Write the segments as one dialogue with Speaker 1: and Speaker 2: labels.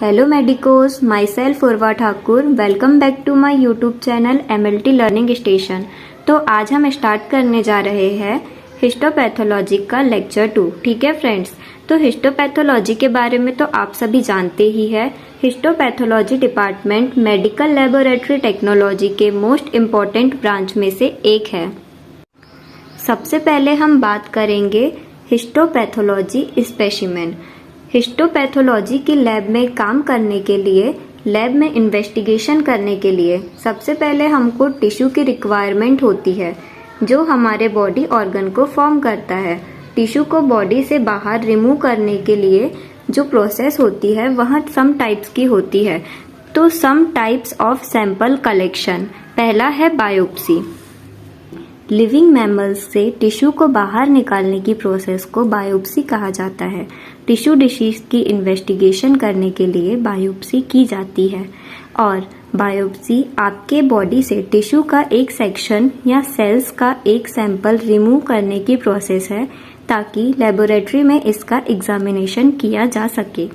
Speaker 1: Hello medicos, myself Urva Thakur, welcome back to my YouTube channel MLT learning station. तो आज हम start करने जा रहे हैं हिस्टोपैथोलॉजी का लेक्चर 2। ठीक है फ्रेंड्स, तो हिस्टोपैथोलॉजी के बारे में तो आप सभी जानते ही है। Histopathology department medical laboratory technology के मोस्ट इम्पॉर्टेंट ब्रांच में से एक है। सबसे पहले हम बात करेंगे हिस्टोपैथोलॉजी स्पेसिमेन। हिस्टोपैथोलॉजी की लैब में काम करने के लिए, लैब में इन्वेस्टिगेशन करने के लिए सबसे पहले हमको टिश्यू की रिक्वायरमेंट होती है, जो हमारे बॉडी ऑर्गन को फॉर्म करता है। टिश्यू को बॉडी से बाहर रिमूव करने के लिए जो प्रोसेस होती है वह सम टाइप्स की होती है। तो some types of sample collection, पहला है बायोप्सी। लिविंग मैमल्स से टिश्यू को बाहर निकालने की प्रोसेस को बायोप्सी कहा जाता है। टिश्यू डिसीज की इन्वेस्टिगेशन करने के लिए बायोप्सी की जाती है, और बायोप्सी आपके बॉडी से टिश्यू का एक सेक्शन या सेल्स का एक सैंपल रिमूव करने की प्रोसेस है, ताकि लेबोरेटरी में इसका एग्जामिनेशन किया जा सके।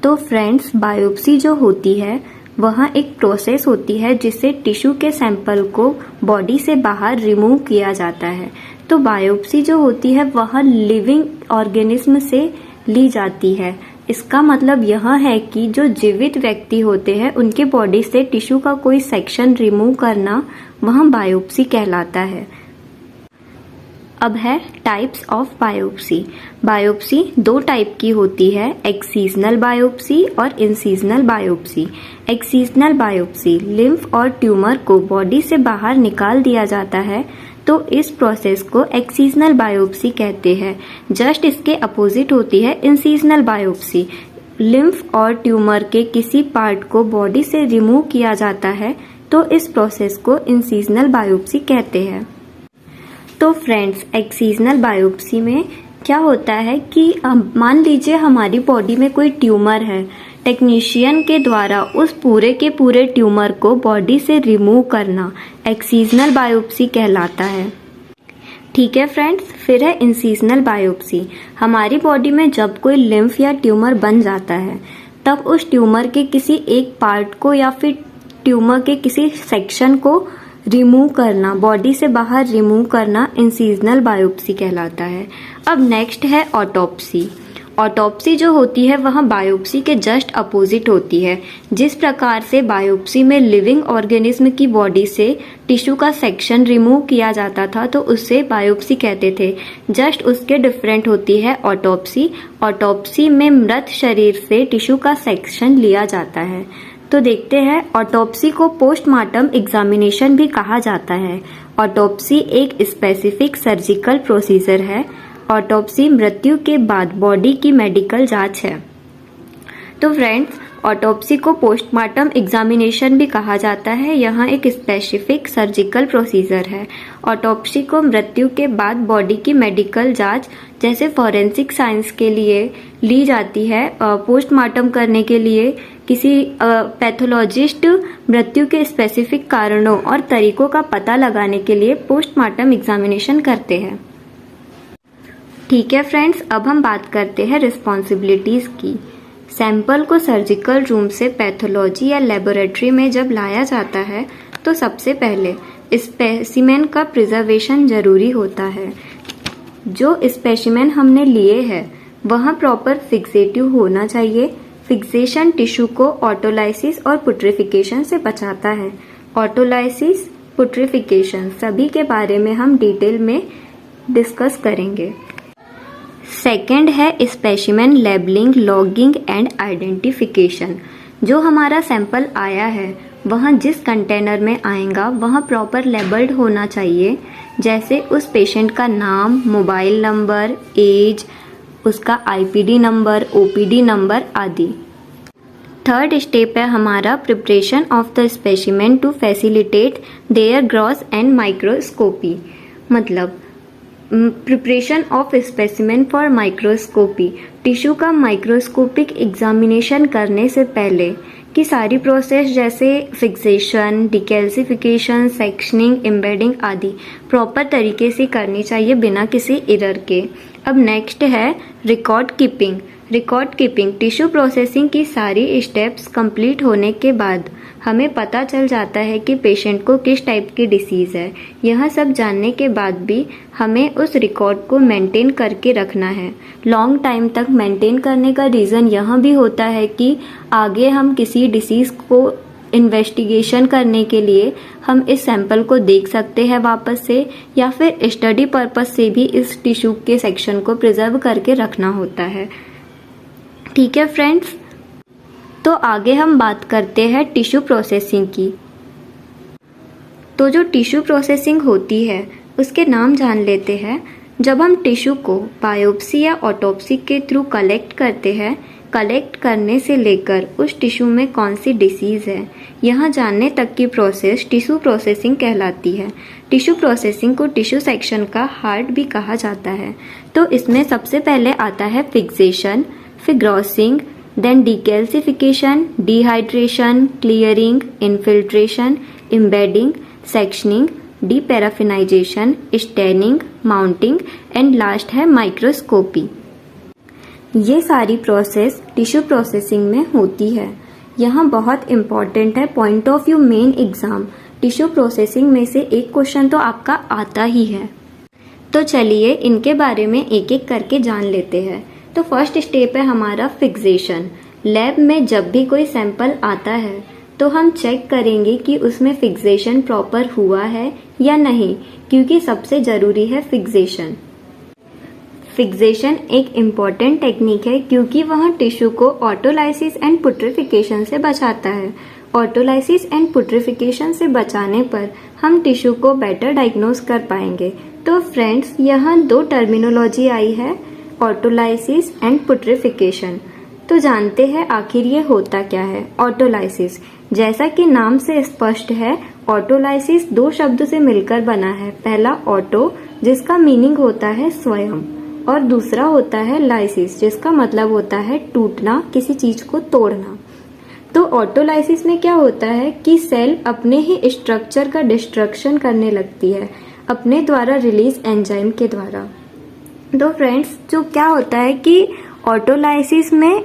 Speaker 1: तो फ्रेंड्स, बायोप्सी जो होती है वह एक प्रोसेस होती है जिससे टिश्यू के सैंपल को बॉडी से बाहर रिमूव किया जाता है। तो बायोप्सी जो होती है वह लिविंग ऑर्गेनिज्म से ली जाती है। इसका मतलब यह है कि जो जीवित व्यक्ति होते हैं उनके बॉडी से टिश्यू का कोई सेक्शन रिमूव करना वह बायोप्सी कहलाता है। अब है टाइप्स ऑफ बायोप्सी। बायोप्सी दो टाइप की होती है, एक्सीजनल बायोप्सी और incisional biopsy. Excisional biopsy lymph और ट्यूमर को बॉडी से बाहर निकाल दिया जाता है, तो इस प्रोसेस को एक्सीजनल बायोप्सी कहते हैं। जस्ट इसके अपोजिट होती है इंसीजनल बायोप्सी। लिम्फ और ट्यूमर के किसी पार्ट को बॉडी से रिमूव किया जाता है, तो इस प्रोसेस को इंसीजनल बायोप्सी कहते हैं। तो फ्रेंड्स, एक्सीजनल बायोप्सी में क्या होता है कि मान लीजिए हमारी बॉडी में कोई ट्यूमर है, टेक्नीशियन के द्वारा उस पूरे के पूरे ट्यूमर को बॉडी से रिमूव करना एक्सीजनल बायोप्सी कहलाता है। ठीक है फ्रेंड्स, फिर है इंसीजनल बायोप्सी। हमारी बॉडी में जब कोई लिम्फ या ट्यूमर बन जाता है, तब उस ट्यूमर के किसी एक पार्ट को या फिर ट्यूमर के किसी सेक्शन को रिमूव करना, बॉडी से बाहर रिमूव करना इंसीजनल बायोप्सी कहलाता है। अब नेक्स्ट है ऑटोप्सी। ऑटोप्सी जो होती है वह बायोप्सी के जस्ट अपोजिट होती है। जिस प्रकार से बायोप्सी में लिविंग ऑर्गेनिज्म की बॉडी से टिश्यू का सेक्शन रिमूव किया जाता था, तो उससे बायोप्सी कहते थे, जस्ट उसके डिफरेंट होती है ऑटोप्सी। ऑटोप्सी में मृत शरीर से टिश्यू का सेक्शन लिया जाता है। तो देखते हैं, ऑटोप्सी को पोस्टमार्टम एग्जामिनेशन भी कहा जाता है। ऑटोप्सी एक स्पेसिफिक सर्जिकल प्रोसीजर है। ऑटोप्सी मृत्यु के बाद बॉडी की मेडिकल जांच है। तो फ्रेंड्स, ऑटोप्सी को पोस्टमार्टम एग्जामिनेशन भी कहा जाता है। यह एक स्पेसिफिक सर्जिकल प्रोसीजर है। ऑटोप्सी को मृत्यु के बाद बॉडी की मेडिकल जांच, जैसे फॉरेंसिक साइंस के लिए ली जाती है, पोस्टमार्टम करने के लिए किसी पैथोलॉजिस्ट मृत्यु के स्पेसिफिक कारणों और तरीकों का पता लगाने के लिए पोस्टमार्टम एग्जामिनेशन करते हैं। ठीक है फ्रेंड्स, अब हम बात करते हैं रिस्पॉन्सिबिलिटीज की। सैंपल को सर्जिकल रूम से पैथोलॉजी या लेबोरेटरी में जब लाया जाता है, तो सबसे पहले स्पेसिमेन का प्रिजर्वेशन जरूरी होता है। जो स्पेसिमेन हमने लिए हैं वह प्रॉपर फिक्सेटिव होना चाहिए। फिक्सेशन टिश्यू को ऑटोलाइसिस और पुट्रिफिकेशन से बचाता है। ऑटोलाइसिस, पुट्रिफिकेशन सभी के बारे में हम डिटेल में डिस्कस करेंगे। सेकेंड है specimen labelling, logging and identification. जो हमारा सैंपल आया है वह जिस कंटेनर में आएगा वह प्रॉपर लेबल्ड होना चाहिए, जैसे उस पेशेंट का नाम, मोबाइल नंबर, एज, उसका आईपीडी नंबर, ओपीडी नंबर आदि। थर्ड स्टेप है हमारा preparation of the specimen to facilitate their gross and microscopy. मतलब preparation of specimen for microscopy. Tissue का माइक्रोस्कोपिक एग्जामिनेशन करने से पहले की सारी प्रोसेस, जैसे फिक्सेशन, डिकैल्सिफिकेशन, सेक्शनिंग, एम्बेडिंग आदि प्रॉपर तरीके से करनी चाहिए बिना किसी एरर के। अब नेक्स्ट है record keeping. Record keeping, tissue processing की सारी स्टेप्स कंप्लीट होने के बाद हमें पता चल जाता है कि पेशेंट को किस टाइप की डिसीज़ है। यह सब जानने के बाद भी हमें उस रिकॉर्ड को मेंटेन करके रखना है। लॉन्ग टाइम तक मेंटेन करने का रीज़न यह भी होता है कि आगे हम किसी डिसीज़ को इन्वेस्टिगेशन करने के लिए हम इस सैंपल को देख सकते हैं वापस से, या फिर स्टडी पर्पस से भी इस टिश्यू के सेक्शन को प्रिजर्व करके रखना होता है। ठीक है फ्रेंड्स, तो आगे हम बात करते हैं टिश्यू प्रोसेसिंग की। तो जो टिश्यू प्रोसेसिंग होती है उसके नाम जान लेते हैं। जब हम टिश्यू को बायोप्सी या ऑटोप्सी के थ्रू कलेक्ट करते हैं, कलेक्ट करने से लेकर उस टिश्यू में कौन सी डिसीज़ है यह जानने तक की प्रोसेस टिश्यू प्रोसेसिंग कहलाती है। टिश्यू प्रोसेसिंग को टिश्यू सेक्शन का हार्ट भी कहा जाता है। तो इसमें सबसे पहले आता है फिक्सेशन, फिर grossing, then decalcification, dehydration, clearing, infiltration, embedding, sectioning, deparaffinization, staining, mounting and last है माइक्रोस्कोपी। ये सारी प्रोसेस टिश्यू प्रोसेसिंग में होती है। यहाँ बहुत इम्पॉर्टेंट है point of view main exam, tissue processing में से एक क्वेश्चन तो आपका आता ही है। तो चलिए इनके बारे में एक एक करके जान लेते हैं। तो फर्स्ट स्टेप है हमारा फिक्सेशन। लैब में जब भी कोई सैंपल आता है तो हम चेक करेंगे कि उसमें फिक्सेशन प्रॉपर हुआ है या नहीं, क्योंकि सबसे ज़रूरी है फिक्सेशन। फिक्सेशन एक इम्पॉर्टेंट टेक्निक है क्योंकि वह टिश्यू को ऑटोलाइसिस एंड पुट्रिफिकेशन से बचाता है। ऑटोलाइसिस एंड पुट्रिफिकेशन से बचाने पर हम टिश्यू को बेटर डायग्नोज कर पाएंगे। तो फ्रेंड्स, यहाँ दो टर्मिनोलॉजी आई है, ऑटोलाइसिस एंड पुट्रिफिकेशन। तो जानते हैं आखिर ये होता क्या है। ऑटोलाइसिस, जैसा कि नाम से स्पष्ट है, ऑटोलाइसिस दो शब्द से मिलकर बना है। पहला ऑटो, जिसका मीनिंग होता है स्वयं, और दूसरा होता है लाइसिस, जिसका मतलब होता है टूटना, किसी चीज को तोड़ना। तो ऑटोलाइसिस में क्या होता है कि सेल अपने ही स्ट्रक्चर का डिस्ट्रक्शन करने लगती है अपने द्वारा रिलीज एंजाइम के द्वारा। तो फ्रेंड्स, जो क्या होता है कि ऑटोलाइसिस में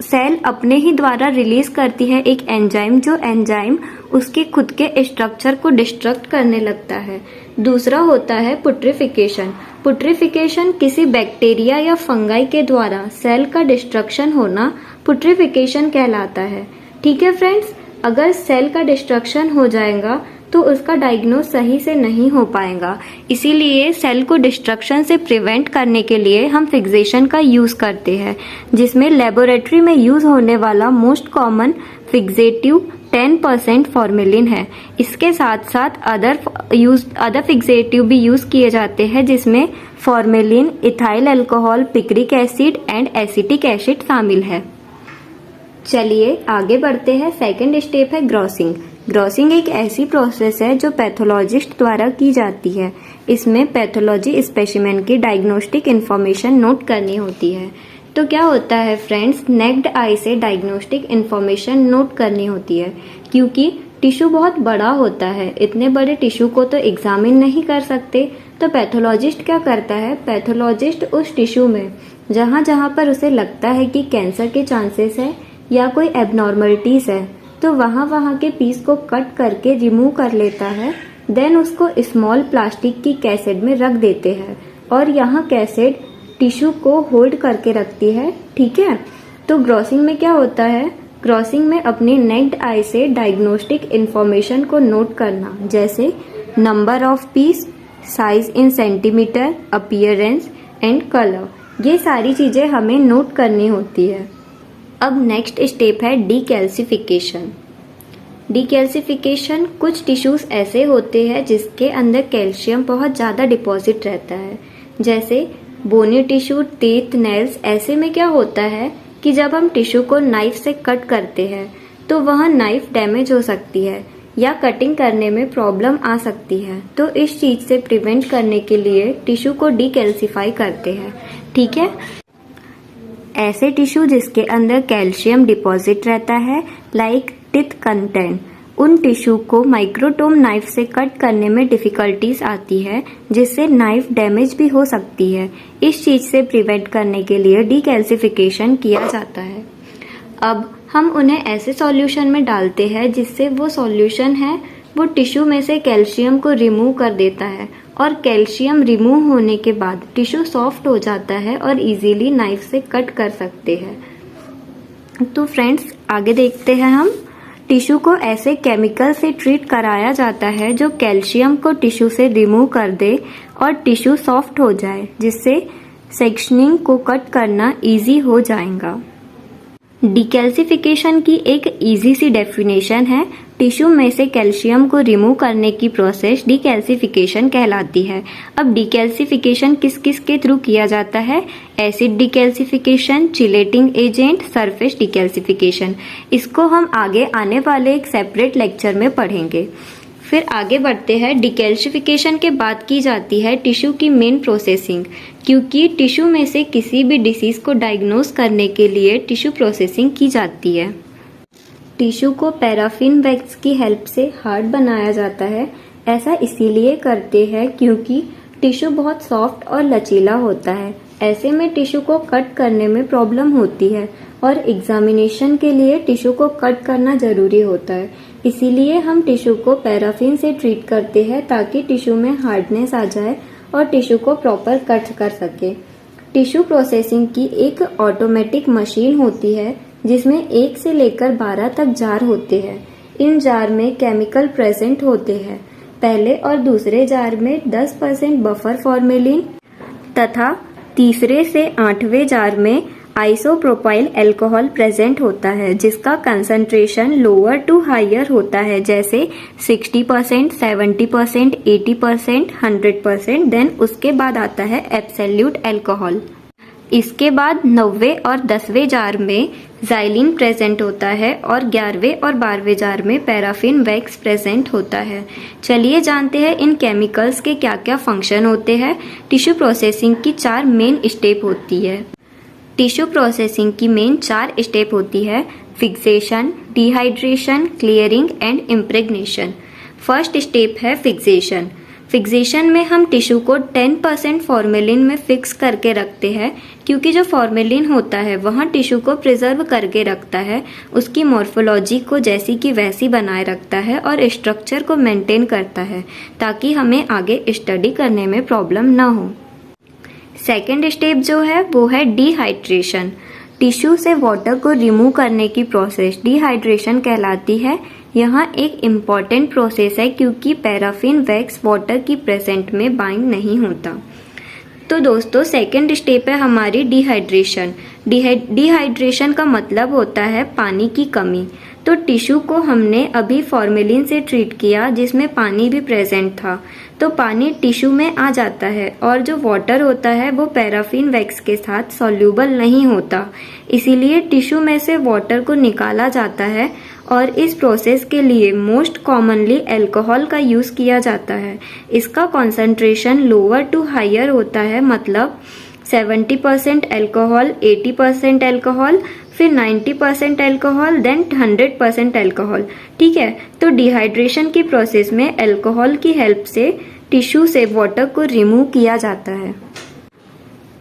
Speaker 1: सेल अपने ही द्वारा रिलीज करती है एक एंजाइम, जो एंजाइम उसके खुद के स्ट्रक्चर को डिस्ट्रक्ट करने लगता है। दूसरा होता है पुट्रिफिकेशन। पुट्रिफिकेशन किसी बैक्टीरिया या फंगाई के द्वारा सेल का डिस्ट्रक्शन होना पुट्रिफिकेशन कहलाता है। ठीक है फ्रेंड्स, अगर सेल का डिस्ट्रक्शन हो जाएगा तो उसका डायग्नोज सही से नहीं हो पाएगा। इसीलिए सेल को डिस्ट्रक्शन से प्रिवेंट करने के लिए हम फिक्सेशन का यूज करते हैं, जिसमें लेबोरेटरी में यूज होने वाला मोस्ट कॉमन फिक्सेटिव 10% फॉर्मेलिन है। इसके साथ साथ अदर फिक्सेटिव भी यूज किए जाते हैं, जिसमें formalin, ethyl alcohol, picric acid and acetic acid शामिल है। चलिए आगे बढ़ते हैं। सेकेंड स्टेप है ग्रॉसिंग। ग्रॉसिंग एक ऐसी प्रोसेस है जो पैथोलॉजिस्ट द्वारा की जाती है। इसमें पैथोलॉजी स्पेसिमेन की डायग्नोस्टिक इंफॉर्मेशन नोट करनी होती है। तो क्या होता है फ्रेंड्स, नेक्ड आई से डायग्नोस्टिक इंफॉर्मेशन नोट करनी होती है, क्योंकि टिश्यू बहुत बड़ा होता है। इतने बड़े टिश्यू को तो एग्जामिन नहीं कर सकते। तो पैथोलॉजिस्ट क्या करता है, पैथोलॉजिस्ट उस टिश्यू में जहाँ जहाँ पर उसे लगता है कि कैंसर के चांसेस है या कोई एबनॉर्मलिटीज है, तो वहाँ के पीस को कट करके रिमूव कर लेता है। देन उसको स्मॉल प्लास्टिक की कैसेट में रख देते हैं और यहाँ कैसेट टिश्यू को होल्ड करके रखती है। ठीक है, तो ग्रॉसिंग में क्या होता है, ग्रॉसिंग में अपनी नेक्ड आई से डायग्नोस्टिक इंफॉर्मेशन को नोट करना, जैसे number of peace, size in centimetre, appearance and colour, ये सारी चीजें हमें नोट करनी होती है। अब नेक्स्ट स्टेप है डीकैल्सिफिकेशन। डीकैल्सिफिकेशन, कुछ टिश्यूज ऐसे होते हैं जिसके अंदर कैल्शियम बहुत ज़्यादा डिपॉजिट रहता है, जैसे बोनी टिश्यू, टीथ, नेल्स। ऐसे में क्या होता है कि जब हम टिश्यू को नाइफ से कट करते हैं तो वह नाइफ डैमेज हो सकती है या कटिंग करने में प्रॉब्लम आ सकती है। तो इस चीज़ से प्रिवेंट करने के लिए टिश्यू को डीकैल्सिफाई करते हैं। ठीक है, ऐसे टिश्यू जिसके अंदर कैल्शियम डिपॉजिट रहता है, लाइक टिथ कंटेंट, उन टिश्यू को माइक्रोटोम नाइफ से कट करने में डिफ़िकल्टीज आती है, जिससे नाइफ डैमेज भी हो सकती है। इस चीज़ से प्रिवेंट करने के लिए डीकैल्सिफिकेशन किया जाता है। अब हम उन्हें ऐसे सॉल्यूशन में डालते हैं जिससे वो सॉल्यूशन है वो टिश्यू में से कैल्शियम को रिमूव कर देता है, और कैल्शियम रिमूव होने के बाद टिश्यू सॉफ्ट हो जाता है और इजीली नाइफ से कट कर सकते हैं। तो फ्रेंड्स, आगे देखते हैं हम। टिश्यू को ऐसे केमिकल से ट्रीट कराया जाता है जो कैल्शियम को टिश्यू से रिमूव कर दे और टिश्यू सॉफ्ट हो जाए, जिससे सेक्शनिंग को कट करना इजी हो जाएगा। डीकैल्सिफिकेशन की एक इजी सी डेफिनेशन है, टिश्यू में से कैल्शियम को रिमूव करने की प्रोसेस डीकैल्सिफिकेशन कहलाती है। अब डीकैल्सिफिकेशन किस किस के थ्रू किया जाता है? Acid decalcification, chelating agent, surface decalcification. इसको हम आगे आने वाले एक सेपरेट लेक्चर में पढ़ेंगे। फिर आगे बढ़ते हैं। डीकैल्सिफिकेशन के बाद की जाती है टिश्यू की मेन प्रोसेसिंग, क्योंकि टिश्यू में से किसी भी डिसीज को डायग्नोस करने के लिए टिश्यू प्रोसेसिंग की जाती है। टिश्यू को पैराफिन वैक्स की हेल्प से हार्ड बनाया जाता है। ऐसा इसीलिए करते हैं क्योंकि टिश्यू बहुत सॉफ्ट और लचीला होता है। ऐसे में टिश्यू को कट करने में प्रॉब्लम होती है और एग्जामिनेशन के लिए टिश्यू को कट करना जरूरी होता है। इसीलिए हम टिश्यू को पैराफिन से ट्रीट करते हैं ताकि टिश्यू में हार्डनेस आ जाए और टिश्यू को प्रॉपर कट कर सके। टिश्यू प्रोसेसिंग की एक ऑटोमेटिक मशीन होती है जिसमें 1 से लेकर 12 तक जार होते हैं। इन जार में केमिकल प्रेजेंट होते हैं। पहले और दूसरे जार में 10% बफर फॉर्मेलिन तथा तीसरे से 8वें जार में आइसोप्रोपाइल अल्कोहल प्रेजेंट होता है, जिसका कंसंट्रेशन लोअर टू हायर होता है, जैसे 60%, 70%, 80%, 100%। देन उसके बाद आता है एब्सोल्यूट अल्कोहल। इसके बाद 9वें और 10वें जार में ज़ाइलिन प्रेजेंट होता है और 11वें और 12वें जार में पैराफिन वैक्स प्रेजेंट होता है। चलिए जानते हैं इन केमिकल्स के क्या क्या फंक्शन होते हैं। टिश्यू प्रोसेसिंग की 4 मेन स्टेप होती है। टिश्यू प्रोसेसिंग की मेन 4 स्टेप होती है: fixation, dehydration, clearing and impregnation. First step है फिक्सेशन। फिक्सेशन में हम टिश्यू को 10% फॉर्मेलिन में फिक्स करके रखते हैं, क्योंकि जो फॉर्मेलिन होता है वह टिश्यू को प्रिजर्व करके रखता है, उसकी मॉर्फोलॉजी को जैसी की वैसी बनाए रखता है और स्ट्रक्चर को मेंटेन करता है, ताकि हमें आगे स्टडी करने में प्रॉब्लम ना हो। सेकेंड स्टेप जो है वो है डिहाइड्रेशन। टिश्यू से वाटर को रिमूव करने की प्रोसेस डिहाइड्रेशन कहलाती है। यहाँ एक इम्पॉर्टेंट प्रोसेस है क्योंकि पैराफिन वैक्स वाटर की प्रेजेंट में बाइंड नहीं होता। तो दोस्तों, सेकेंड स्टेप है हमारी डिहाइड्रेशन। डिहाइड्रेशन का मतलब होता है पानी की कमी। तो टिश्यू को हमने अभी फॉर्मेलिन से ट्रीट किया जिसमें पानी भी प्रेजेंट था, तो पानी टिश्यू में आ जाता है और जो वाटर होता है वो पैराफिन वैक्स के साथ सॉल्यूबल नहीं होता, इसीलिए टिश्यू में से वाटर को निकाला जाता है और इस प्रोसेस के लिए मोस्ट कॉमनली अल्कोहल का यूज किया जाता है। इसका कॉन्सेंट्रेशन लोअर टू हायर होता है, मतलब 70% अल्कोहल, 80% अल्कोहल, फिर 90% अल्कोहल, देन 100% अल्कोहल। ठीक है, तो डिहाइड्रेशन की प्रोसेस में अल्कोहल की हेल्प से टिश्यू से वाटर को रिमूव किया जाता है।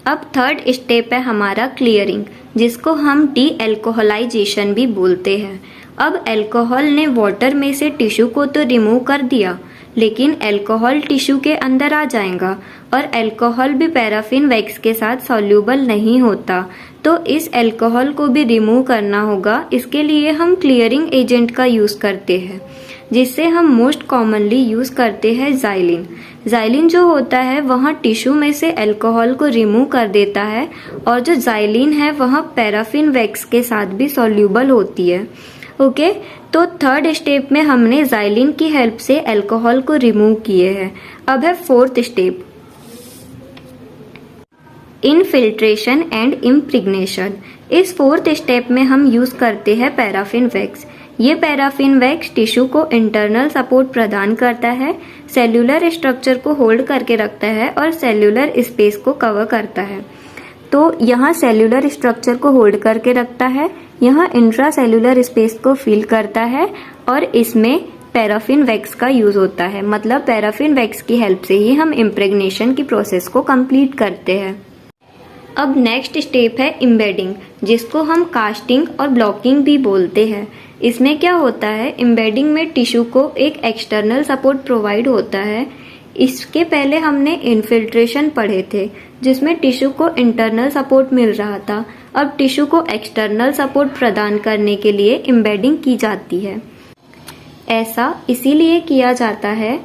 Speaker 1: अब थर्ड स्टेप है हमारा क्लियरिंग, जिसको हम डी एल्कोहलाइजेशन भी बोलते हैं। अब अल्कोहल ने वाटर में से टिश्यू को तो रिमूव कर दिया, लेकिन अल्कोहल टिश्यू के अंदर आ जाएगा और अल्कोहल भी पैराफिन वैक्स के साथ सॉल्यूबल नहीं होता, तो इस अल्कोहल को भी रिमूव करना होगा। इसके लिए हम क्लियरिंग एजेंट का यूज करते हैं, जिससे हम मोस्ट कॉमनली यूज करते हैं ज़ाइलिन। ज़ाइलिन जो होता है वह टिश्यू में से अल्कोहल को रिमूव कर देता है और जो ज़ाइलिन है वह पैराफिन वैक्स के साथ भी सॉल्यूबल होती है। ओके, तो थर्ड स्टेप में हमने ज़ाइलिन की हेल्प से अल्कोहल को रिमूव किए हैं। अब है फोर्थ स्टेप, इनफिल्ट्रेशन एंड इम्प्रिग्नेशन। इस फोर्थ स्टेप में हम यूज करते हैं पैराफिन वैक्स। ये पैराफिन वैक्स टिश्यू को इंटरनल सपोर्ट प्रदान करता है, सेल्यूलर स्ट्रक्चर को होल्ड करके रखता है और सेल्यूलर स्पेस को कवर करता है। तो यहाँ सेल्यूलर स्ट्रक्चर को होल्ड करके रखता है, यहाँ इंट्रा सेल्यूलर स्पेस को फिल करता है और इसमें पैराफिन वैक्स का यूज होता है। मतलब पैराफिन वैक्स की हेल्प से ही हम इम्प्रेग्नेशन की प्रोसेस को कंप्लीट करते हैं। अब नेक्स्ट स्टेप है एम्बेडिंग, जिसको हम कास्टिंग और ब्लॉकिंग भी बोलते हैं। इसमें क्या होता है, एम्बेडिंग में टिश्यू को एक एक्सटर्नल सपोर्ट प्रोवाइड होता है। इसके पहले हमने इन्फिल्ट्रेशन पढ़े थे, जिसमें टिश्यू को इंटरनल सपोर्ट मिल रहा था। अब टिश्यू को एक्सटर्नल सपोर्ट प्रदान करने के लिए एम्बेडिंग की जाती है। ऐसा इसीलिए किया जाता है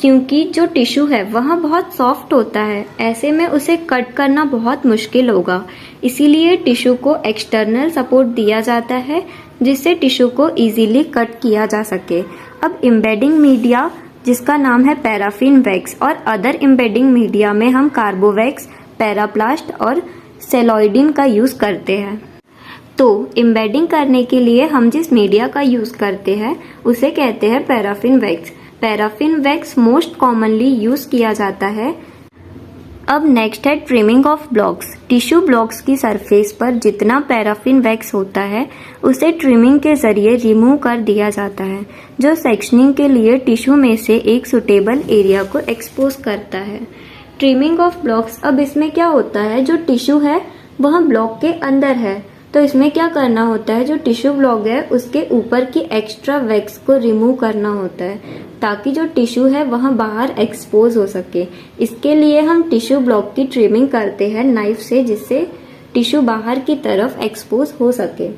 Speaker 1: क्योंकि जो टिश्यू है वह बहुत सॉफ्ट होता है, ऐसे में उसे कट करना बहुत मुश्किल होगा। इसीलिए टिश्यू को एक्सटर्नल सपोर्ट दिया जाता है, जिससे टिश्यू को इजीली कट किया जा सके। अब एम्बेडिंग मीडिया, जिसका नाम है पैराफिन वैक्स, और अदर एम्बेडिंग मीडिया में हम कार्बोवैक्स, पैराप्लास्ट और सेलॉइडिन का यूज करते हैं। तो एम्बेडिंग करने के लिए हम जिस मीडिया का यूज करते हैं उसे कहते हैं paraffin wax. Paraffin wax most commonly use किया जाता है। अब नेक्स्ट है trimming of blocks. Tissue blocks की सरफेस पर जितना पैराफिन वैक्स होता है उसे ट्रिमिंग के जरिए रिमूव कर दिया जाता है, जो सेक्शनिंग के लिए टिश्यू में से एक सुटेबल एरिया को एक्सपोज करता है। ट्रिमिंग ऑफ ब्लॉक्स, अब इसमें क्या होता है, जो टिश्यू है वह ब्लॉक के अंदर है, तो इसमें क्या करना होता है, जो टिश्यू ब्लॉक है उसके ऊपर की एक्स्ट्रा वैक्स को रिमूव करना होता है, ताकि जो टिश्यू है वह बाहर एक्सपोज हो सके। इसके लिए हम टिश्यू ब्लॉक की ट्रिमिंग करते हैं नाइफ से, जिससे टिश्यू बाहर की तरफ एक्सपोज हो सके।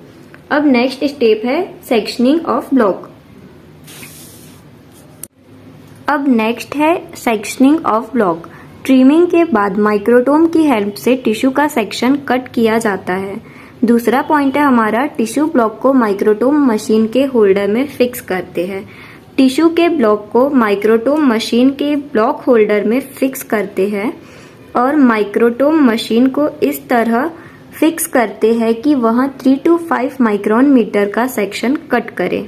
Speaker 1: अब नेक्स्ट स्टेप है सेक्शनिंग ऑफ ब्लॉक। अब नेक्स्ट है सेक्शनिंग ऑफ ब्लॉक। ट्रिमिंग के बाद माइक्रोटोम की हेल्प से टिश्यू का सेक्शन कट किया जाता है। दूसरा पॉइंट है हमारा, टिश्यू ब्लॉक को माइक्रोटोम मशीन के होल्डर में फिक्स करते हैं। टिश्यू के ब्लॉक को माइक्रोटोम मशीन के ब्लॉक होल्डर में फिक्स करते हैं और माइक्रोटोम मशीन को इस तरह फिक्स करते हैं कि वह 3 to 5 माइक्रोन मीटर का सेक्शन कट करे।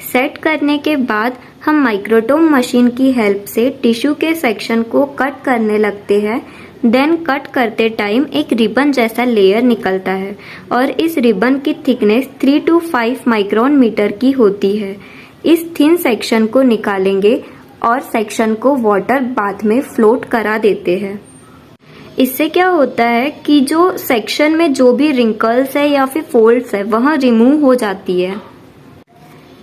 Speaker 1: सेट करने के बाद हम माइक्रोटोम मशीन की हेल्प से टिश्यू के सेक्शन को कट करने लगते हैं। देन कट करते टाइम एक रिबन जैसा लेयर निकलता है और इस रिबन की थिकनेस 3 to 5 माइक्रोन मीटर की होती है। इस थिन सेक्शन को निकालेंगे और सेक्शन को वाटर बाथ में फ्लोट करा देते हैं। इससे क्या होता है कि जो सेक्शन में जो भी रिंकल्स है या फिर फोल्ड्स है वह रिमूव हो जाती है।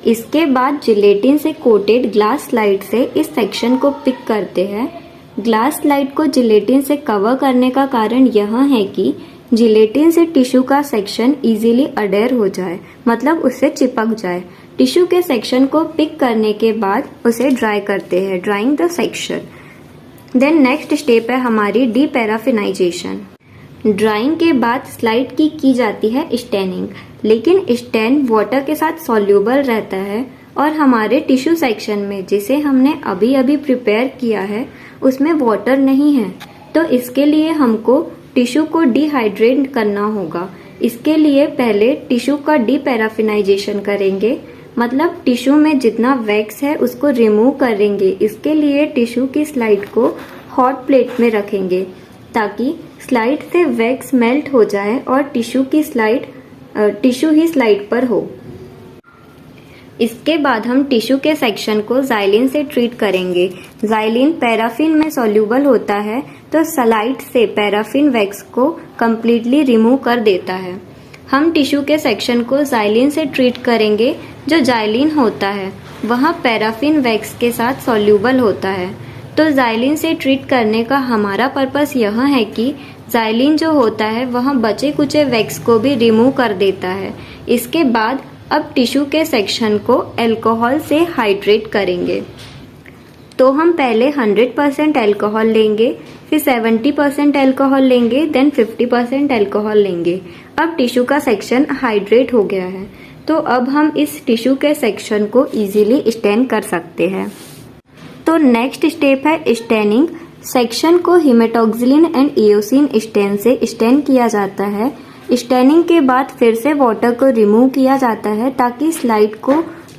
Speaker 1: इसके बाद जिलेटिन से कोटेड ग्लास स्लाइड से इस सेक्शन को पिक करते हैं। ग्लास स्लाइड को जिलेटिन से कवर करने का कारण यह है कि जिलेटिन से टिश्यू का सेक्शन इजीली अडेयर हो जाए, मतलब उससे चिपक जाए। टिश्यू के सेक्शन को पिक करने के बाद उसे ड्राई करते हैं, drying the section. Then next step है हमारी डीपैराफिनाइजेशन। ड्राइंग के बाद स्लाइड की जाती है स्टेनिंग, लेकिन स्टेन वाटर के साथ सॉल्यूबल रहता है और हमारे टिश्यू सेक्शन में जिसे हमने अभी अभी प्रिपेयर किया है उसमें वाटर नहीं है, तो इसके लिए हमको टिश्यू को डिहाइड्रेट करना होगा। इसके लिए पहले टिश्यू का डीपैराफिनाइजेशन करेंगे, मतलब टिश्यू में जितना वैक्स है उसको रिमूव करेंगे। इसके लिए टिश्यू की स्लाइड को हॉट प्लेट में रखेंगे ताकि स्लाइड से वैक्स मेल्ट हो जाए और टिश्यू ही स्लाइड पर हो। इसके बाद हम टिश्यू के सेक्शन को ज़ाइलिन से ट्रीट करेंगे। ज़ाइलिन पैराफिन में सॉल्यूबल होता है, तो स्लाइड से पैराफिन वैक्स को कम्प्लीटली रिमूव कर देता है। हम टिश्यू के सेक्शन को ज़ाइलिन से ट्रीट करेंगे। जो ज़ाइलिन होता है वह पैराफिन वैक्स के साथ सॉल्यूबल होता है, तो ज़ाइलिन से ट्रीट करने का हमारा पर्पस यह है कि ज़ाइलिन जो होता है वह बचे कुचे वैक्स को भी रिमूव कर देता है। इसके बाद अब टिश्यू के सेक्शन को अल्कोहल से हाइड्रेट करेंगे। तो हम पहले 100% अल्कोहल लेंगे, फिर 70% अल्कोहल लेंगे, देन 50% अल्कोहल लेंगे। अब टिश्यू का सेक्शन हाइड्रेट हो गया है, तो अब हम इस टिश्यू के सेक्शन को इजीली स्टेन कर सकते हैं। तो नेक्स्ट स्टेप है स्टेनिंग। सेक्शन को हेमेटॉक्सिलिन एंड इयोसिन स्टेन से स्टेन किया जाता है। स्टेनिंग के बाद फिर से वाटर को रिमूव किया जाता है ताकि स्लाइड को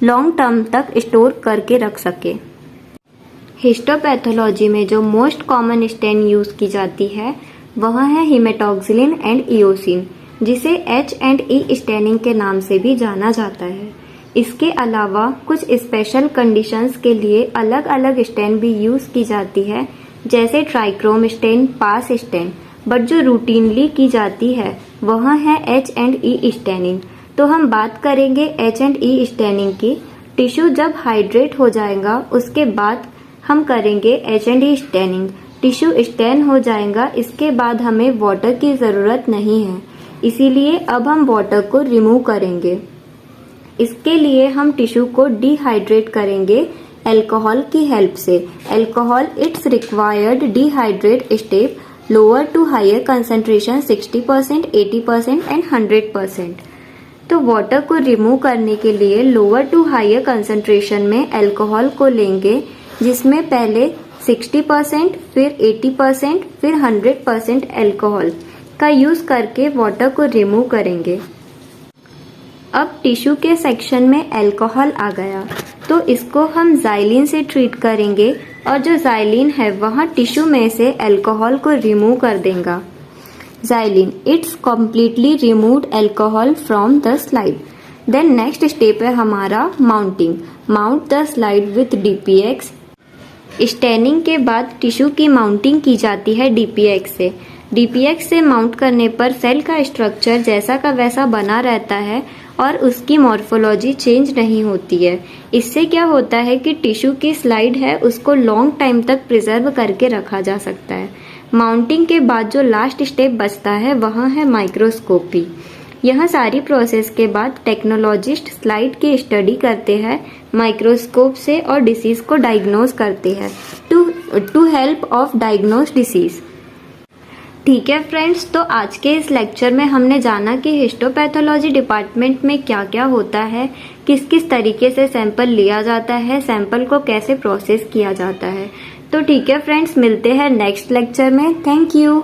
Speaker 1: लॉन्ग टर्म तक स्टोर करके रख सके। हिस्टोपैथोलॉजी में जो मोस्ट कॉमन स्टेन यूज की जाती है वह है हेमेटॉक्सिलिन एंड इयोसिन, जिसे H&E स्टेनिंग के नाम से भी जाना जाता है। इसके अलावा कुछ स्पेशल कंडीशंस के लिए अलग अलग स्टेन भी यूज की जाती है, जैसे trichrome stain, PAS stain, but जो रूटीनली की जाती है वह है H&E स्टेनिंग। तो हम बात करेंगे H&E स्टेनिंग की। टिश्यू जब हाइड्रेट हो जाएगा उसके बाद हम करेंगे H&E स्टेनिंग। टिश्यू स्टेन हो जाएगा, इसके बाद हमें वाटर की ज़रूरत नहीं है, इसीलिए अब हम वाटर को रिमूव करेंगे। इसके लिए हम टिश्यू को डिहाइड्रेट करेंगे अल्कोहल की हेल्प से। Alcohol it's required dehydrate step lower to higher concentration 60%, 80% and 100%। तो वाटर को रिमूव करने के लिए लोअर टू हायर कंसंट्रेशन में अल्कोहल को लेंगे, जिसमें पहले 60%, फिर 80%, फिर 100% अल्कोहल का यूज करके वाटर को रिमूव करेंगे। अब टिश्यू के सेक्शन में अल्कोहल आ गया, तो इसको हम ज़ाइलिन से ट्रीट करेंगे और जो ज़ाइलिन है वह टिश्यू में से अल्कोहल को रिमूव कर देगा। Xylene its completely removed alcohol from the slide. Then next step है हमारा mounting. Mount the slide with DPX। Staining के बाद टिश्यू की माउंटिंग की जाती है DPX से। DPX से माउंट करने पर सेल का स्ट्रक्चर जैसा का वैसा बना रहता है और उसकी मॉर्फोलॉजी चेंज नहीं होती है। इससे क्या होता है कि टिश्यू की स्लाइड है उसको लॉन्ग टाइम तक प्रिजर्व करके रखा जा सकता है। माउंटिंग के बाद जो लास्ट स्टेप बचता है वह है माइक्रोस्कोपी। यह सारी प्रोसेस के बाद टेक्नोलॉजिस्ट स्लाइड की स्टडी करते हैं माइक्रोस्कोप से और डिसीज को डायग्नोज करते हैं to help of diagnose disease. ठीक है फ्रेंड्स, तो आज के इस लेक्चर में हमने जाना कि हिस्टोपैथोलॉजी डिपार्टमेंट में क्या क्या होता है, किस किस तरीके से सैंपल लिया जाता है, सैंपल को कैसे प्रोसेस किया जाता है। तो ठीक है फ्रेंड्स, मिलते हैं नेक्स्ट लेक्चर में। Thank you.